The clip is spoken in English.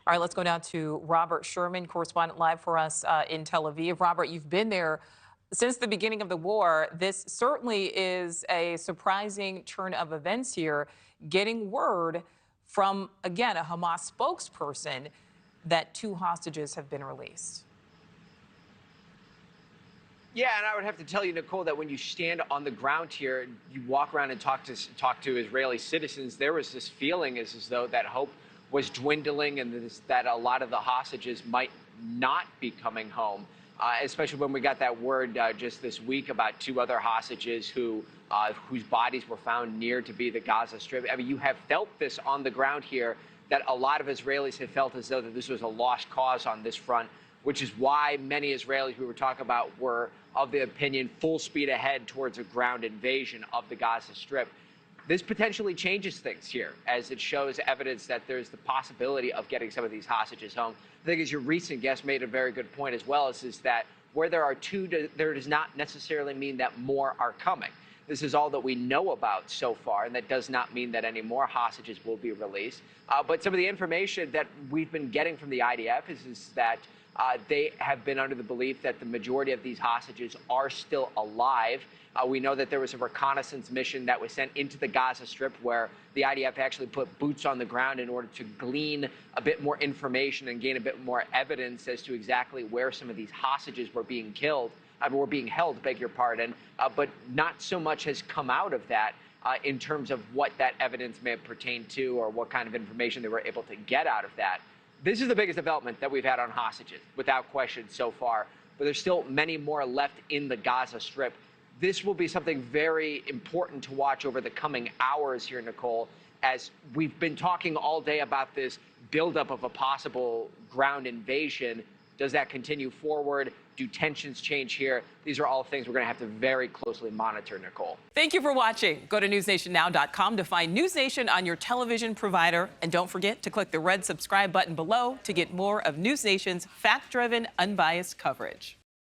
All right, let's go now to Robert Sherman, correspondent live for us in Tel Aviv. Robert, you've been there since the beginning of the war. This certainly is a surprising turn of events here, getting word from, again, a Hamas spokesperson that 2 hostages have been released. Yeah, and I would have to tell you, Nichole, that when you stand on the ground here, you walk around and talk to Israeli citizens, there was this feeling as though that hope was dwindling and that a lot of the hostages might not be coming home, especially when we got that word just this week about 2 other hostages whose bodies were found near to be the Gaza Strip. I mean, you have felt this on the ground here, that a lot of Israelis have felt as though that this was a lost cause on this front, which is why many Israelis we were talking about were of the opinion full speed ahead towards a ground invasion of the Gaza Strip. This potentially changes things here, as it shows evidence that there's the possibility of getting some of these hostages home. I think, as your recent guest made a very good point as well, is that where there are 2, there does not necessarily mean that more are coming. This is all that we know about so far, and that does not mean that any more hostages will be released. But some of the information that we've been getting from the IDF is that they have been under the belief that the majority of these hostages are still alive. We know that there was a reconnaissance mission that was sent into the Gaza Strip where the IDF actually put boots on the ground in order to glean a bit more information and gain a bit more evidence as to exactly where some of these hostages were being held, beg your pardon. But not so much has come out of that in terms of what that evidence may have pertained to or what kind of information they were able to get out of that. This is the biggest development that we've had on hostages, without question so far, but there's still many more left in the Gaza Strip. This will be something very important to watch over the coming hours here, Nichole, as we've been talking all day about this buildup of a possible ground invasion. Does that continue forward? Do tensions change here? These are all things we're going to have to very closely monitor, Nichole. Thank you for watching. Go to newsnationnow.com to find News Nation on your television provider. And don't forget to click the red subscribe button below to get more of News Nation's fact-driven, unbiased coverage.